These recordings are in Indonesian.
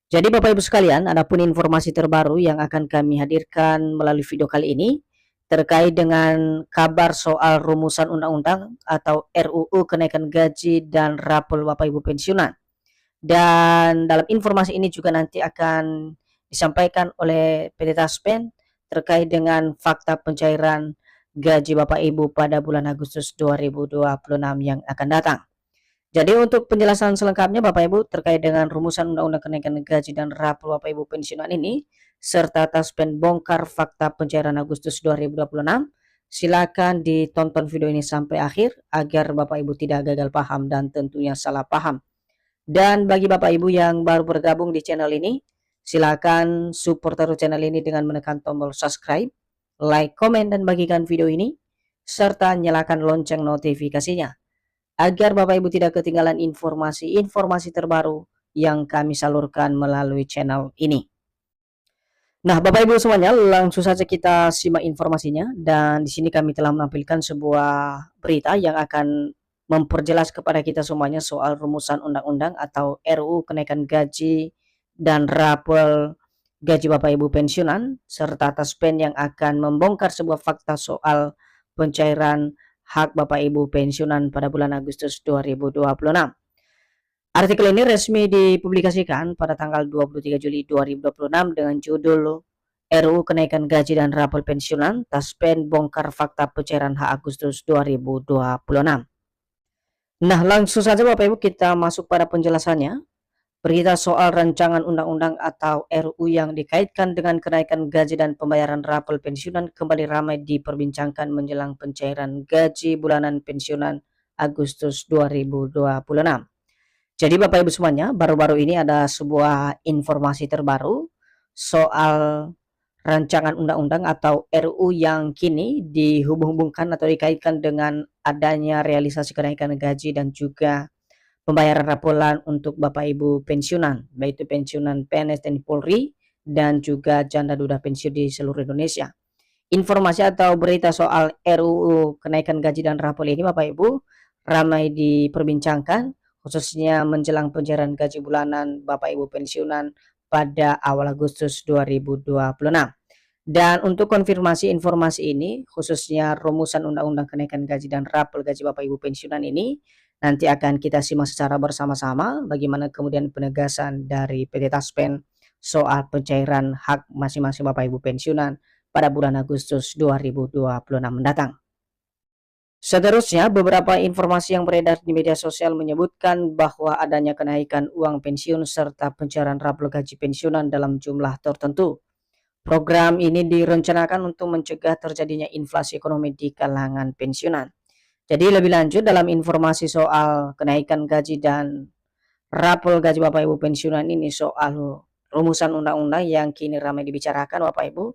Jadi Bapak Ibu sekalian, adapun informasi terbaru yang akan kami hadirkan melalui video kali ini terkait dengan kabar soal rumusan undang-undang atau RUU kenaikan gaji dan rapor Bapak Ibu pensiunan. Dan dalam informasi ini juga nanti akan disampaikan oleh PT Taspen terkait dengan fakta pencairan gaji Bapak Ibu pada bulan Agustus 2026 yang akan datang. Jadi untuk penjelasan selengkapnya Bapak Ibu terkait dengan rumusan undang-undang kenaikan gaji dan rapor Bapak Ibu pensiunan ini serta Taspen bongkar fakta pencairan Agustus 2026, silakan ditonton video ini sampai akhir agar Bapak Ibu tidak gagal paham dan tentunya salah paham. Dan bagi Bapak Ibu yang baru bergabung di channel ini, silakan support terus channel ini dengan menekan tombol subscribe, like, komen, dan bagikan video ini, serta nyalakan lonceng notifikasinya agar Bapak Ibu tidak ketinggalan informasi-informasi terbaru yang kami salurkan melalui channel ini. Nah, Bapak Ibu semuanya, langsung saja kita simak informasinya. Dan di sini kami telah menampilkan sebuah berita yang akan memperjelas kepada kita semuanya soal rumusan undang-undang atau RUU kenaikan gaji dan rapor gaji Bapak Ibu pensiunan serta Taspen yang akan membongkar sebuah fakta soal pencairan hak Bapak Ibu pensiunan pada bulan Agustus 2026. Artikel ini resmi dipublikasikan pada tanggal 23 Juli 2026 dengan judul RUU kenaikan gaji dan rapor pensiunan, Taspen bongkar fakta pencairan hak Agustus 2026. Nah, langsung saja Bapak Ibu kita masuk pada penjelasannya. Berita soal rancangan undang-undang atau RUU yang dikaitkan dengan kenaikan gaji dan pembayaran rapor pensiunan kembali ramai diperbincangkan menjelang pencairan gaji bulanan pensiunan Agustus 2026. Jadi Bapak Ibu semuanya, baru-baru ini ada sebuah informasi terbaru soal rancangan undang-undang atau RUU yang kini dihubung-hubungkan atau dikaitkan dengan adanya realisasi kenaikan gaji dan juga pembayaran rapolan untuk Bapak Ibu pensiunan, baik itu pensiunan PNS TNI Polri dan juga janda duda pensiun di seluruh Indonesia. Informasi atau berita soal RUU kenaikan gaji dan rapor ini Bapak Ibu ramai diperbincangkan khususnya menjelang pencairan gaji bulanan Bapak Ibu pensiunan pada awal Agustus 2026. Dan untuk konfirmasi informasi ini, khususnya rumusan undang-undang kenaikan gaji dan rapor gaji Bapak Ibu pensiunan ini, nanti akan kita simak secara bersama-sama bagaimana kemudian penegasan dari PT Taspen soal pencairan hak masing-masing Bapak Ibu pensiunan pada bulan Agustus 2026 mendatang. Seterusnya, beberapa informasi yang beredar di media sosial menyebutkan bahwa adanya kenaikan uang pensiun serta pencairan rapor gaji pensiunan dalam jumlah tertentu. Program ini direncanakan untuk mencegah terjadinya inflasi ekonomi di kalangan pensiunan. Jadi lebih lanjut dalam informasi soal kenaikan gaji dan rapor gaji Bapak Ibu pensiunan ini soal rumusan undang-undang yang kini ramai dibicarakan Bapak Ibu,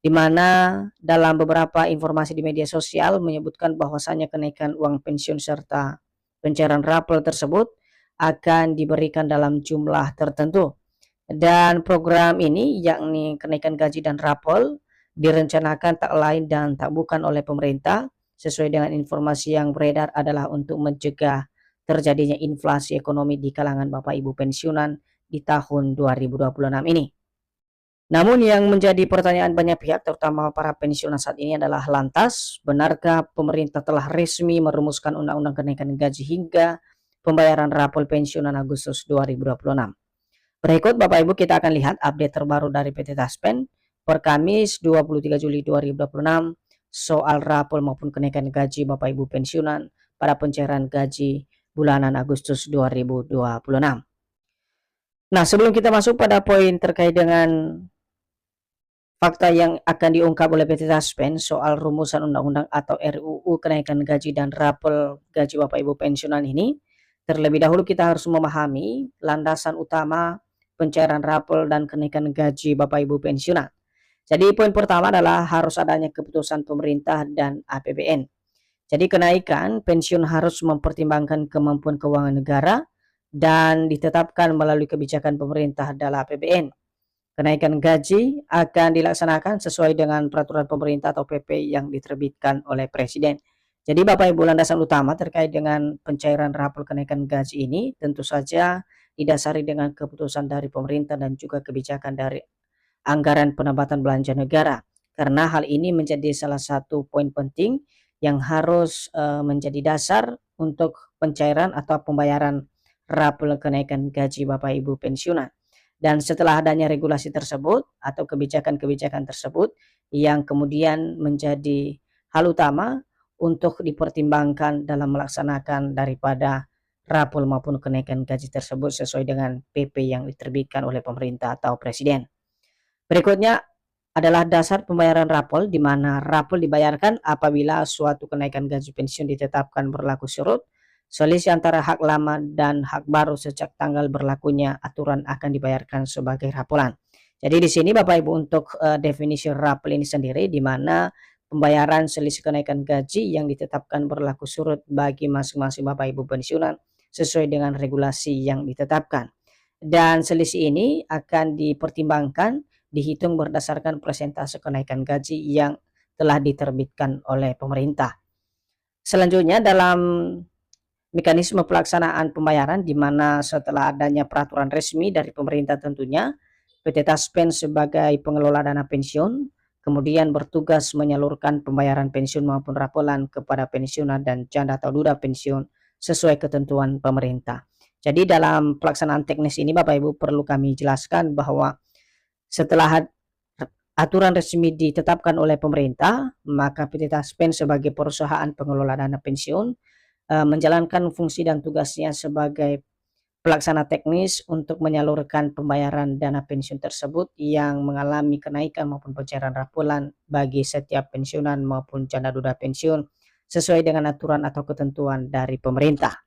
di mana dalam beberapa informasi di media sosial menyebutkan bahwasannya kenaikan uang pensiun serta pencairan rapor tersebut akan diberikan dalam jumlah tertentu. Dan program ini yakni kenaikan gaji dan rapor direncanakan tak lain dan tak bukan oleh pemerintah sesuai dengan informasi yang beredar adalah untuk mencegah terjadinya inflasi ekonomi di kalangan Bapak Ibu pensiunan di tahun 2026 ini. Namun yang menjadi pertanyaan banyak pihak terutama para pensiunan saat ini adalah lantas benarkah pemerintah telah resmi merumuskan undang-undang kenaikan gaji hingga pembayaran rapor pensiunan Agustus 2026? Berikut Bapak Ibu kita akan lihat update terbaru dari PT Taspen per Kamis 23 Juli 2026 soal rapor maupun kenaikan gaji Bapak Ibu pensiunan pada pencairan gaji bulanan Agustus 2026. Nah, sebelum kita masuk pada poin terkait dengan fakta yang akan diungkap oleh PT Taspen soal rumusan undang-undang atau RUU kenaikan gaji dan rapor gaji Bapak Ibu pensiunan ini, terlebih dahulu kita harus memahami landasan utama pencairan rapor dan kenaikan gaji Bapak Ibu pensiunan. Jadi poin pertama adalah harus adanya keputusan pemerintah dan APBN. Jadi kenaikan pensiun harus mempertimbangkan kemampuan keuangan negara dan ditetapkan melalui kebijakan pemerintah dalam APBN. Kenaikan gaji akan dilaksanakan sesuai dengan peraturan pemerintah atau PP yang diterbitkan oleh Presiden. Jadi Bapak Ibu landasan utama terkait dengan pencairan rapor kenaikan gaji ini tentu saja didasari dengan keputusan dari pemerintah dan juga kebijakan dari anggaran pendapatan belanja negara. Karena hal ini menjadi salah satu poin penting yang harus menjadi dasar untuk pencairan atau pembayaran rapel kenaikan gaji Bapak Ibu pensiunan. Dan setelah adanya regulasi tersebut atau kebijakan-kebijakan tersebut yang kemudian menjadi hal utama untuk dipertimbangkan dalam melaksanakan daripada rapel maupun kenaikan gaji tersebut sesuai dengan PP yang diterbitkan oleh pemerintah atau presiden. Berikutnya adalah dasar pembayaran rapel, di mana rapel dibayarkan apabila suatu kenaikan gaji pensiun ditetapkan berlaku surut. Selisih antara hak lama dan hak baru sejak tanggal berlakunya aturan akan dibayarkan sebagai rapelan. Jadi di sini Bapak Ibu untuk definisi rapel ini sendiri, di mana pembayaran selisih kenaikan gaji yang ditetapkan berlaku surut bagi masing-masing Bapak Ibu pensiunan sesuai dengan regulasi yang ditetapkan. Dan selisih ini akan dipertimbangkan, dihitung berdasarkan persentase kenaikan gaji yang telah diterbitkan oleh pemerintah. Selanjutnya dalam mekanisme pelaksanaan pembayaran, di mana setelah adanya peraturan resmi dari pemerintah tentunya, PT Taspen sebagai pengelola dana pensiun kemudian bertugas menyalurkan pembayaran pensiun maupun rapelan kepada pensiunan dan janda atau duda pensiun sesuai ketentuan pemerintah. Jadi dalam pelaksanaan teknis ini Bapak Ibu perlu kami jelaskan bahwa setelah aturan resmi ditetapkan oleh pemerintah, maka PT Taspen sebagai perusahaan pengelola dana pensiun menjalankan fungsi dan tugasnya sebagai pelaksana teknis untuk menyalurkan pembayaran dana pensiun tersebut yang mengalami kenaikan maupun pencairan rapelan bagi setiap pensiunan maupun janda duda pensiun sesuai dengan aturan atau ketentuan dari pemerintah.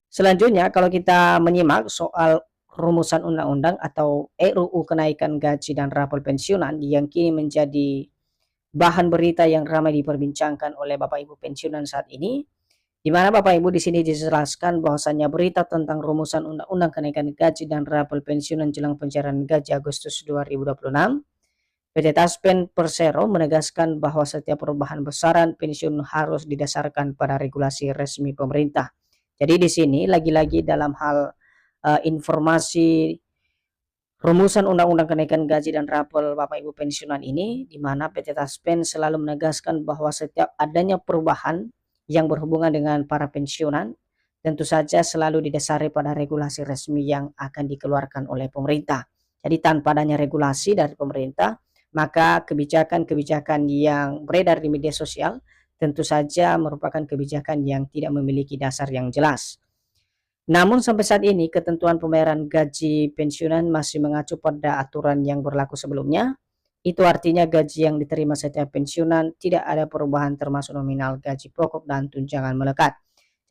Selanjutnya kalau kita menyimak soal rumusan undang-undang atau RUU kenaikan gaji dan rapel pensiunan yang kini menjadi bahan berita yang ramai diperbincangkan oleh Bapak Ibu pensiunan saat ini, di mana Bapak Ibu di sini dijelaskan bahwasannya berita tentang rumusan undang-undang kenaikan gaji dan rapel pensiunan jelang pencairan gaji Agustus 2026, PT Taspen Persero menegaskan bahwa setiap perubahan besaran pensiun harus didasarkan pada regulasi resmi pemerintah. Jadi di sini lagi-lagi dalam hal informasi rumusan undang-undang kenaikan gaji dan rapel Bapak Ibu pensiunan ini, di mana PT Taspen selalu menegaskan bahwa setiap adanya perubahan yang berhubungan dengan para pensiunan tentu saja selalu didasari pada regulasi resmi yang akan dikeluarkan oleh pemerintah. Jadi tanpa adanya regulasi dari pemerintah, maka kebijakan-kebijakan yang beredar di media sosial tentu saja merupakan kebijakan yang tidak memiliki dasar yang jelas. Namun sampai saat ini ketentuan pembayaran gaji pensiunan masih mengacu pada aturan yang berlaku sebelumnya. Itu artinya gaji yang diterima setiap pensiunan tidak ada perubahan termasuk nominal gaji pokok dan tunjangan melekat.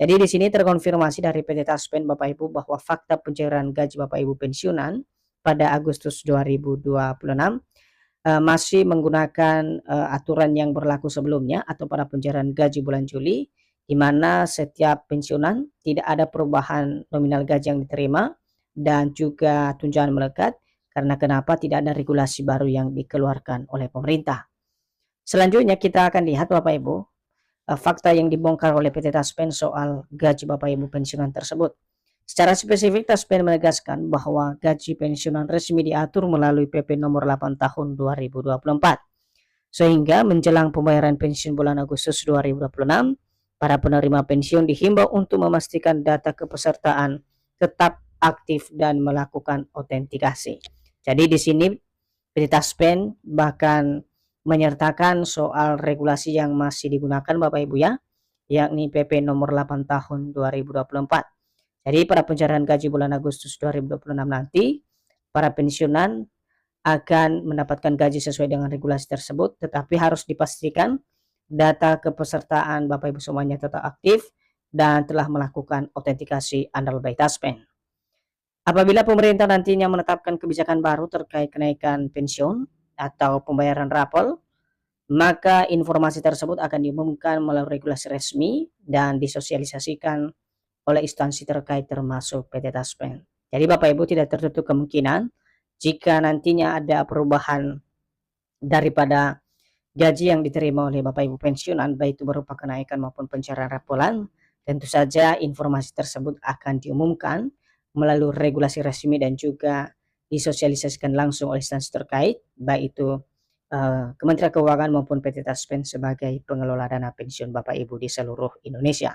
Jadi di sini terkonfirmasi dari PT Taspen Bapak Ibu bahwa fakta pencairan gaji Bapak Ibu pensiunan pada Agustus 2026 masih menggunakan aturan yang berlaku sebelumnya atau pada pencairan gaji bulan Juli, di mana setiap pensiunan tidak ada perubahan nominal gaji yang diterima dan juga tunjangan melekat. Karena kenapa tidak ada regulasi baru yang dikeluarkan oleh pemerintah. Selanjutnya kita akan lihat Bapak Ibu fakta yang dibongkar oleh PT Taspen soal gaji Bapak Ibu pensiunan tersebut. Secara spesifik Taspen menegaskan bahwa gaji pensiunan resmi diatur melalui PP nomor 8 tahun 2024. Sehingga menjelang pembayaran pensiun bulan Agustus 2026, para penerima pensiun dihimbau untuk memastikan data kepesertaan tetap aktif dan melakukan autentikasi. Jadi di sini PT Taspen bahkan menyertakan soal regulasi yang masih digunakan Bapak Ibu ya, yakni PP nomor 8 tahun 2024. Jadi pada pencairan gaji bulan Agustus 2026 nanti, para pensiunan akan mendapatkan gaji sesuai dengan regulasi tersebut, tetapi harus dipastikan data kepesertaan Bapak Ibu semuanya tetap aktif dan telah melakukan autentikasi andal by Taspen. Apabila pemerintah nantinya menetapkan kebijakan baru terkait kenaikan pensiun atau pembayaran rapel, maka informasi tersebut akan diumumkan melalui regulasi resmi dan disosialisasikan oleh instansi terkait termasuk PT Taspen. Jadi Bapak Ibu tidak tertutup kemungkinan jika nantinya ada perubahan daripada gaji yang diterima oleh Bapak Ibu pensiunan, baik itu berupa kenaikan maupun pencairan rapelan, tentu saja informasi tersebut akan diumumkan melalui regulasi resmi dan juga disosialisasikan langsung oleh instansi terkait, baik itu Kementerian Keuangan maupun PT Taspen sebagai pengelola dana pensiun Bapak Ibu di seluruh Indonesia.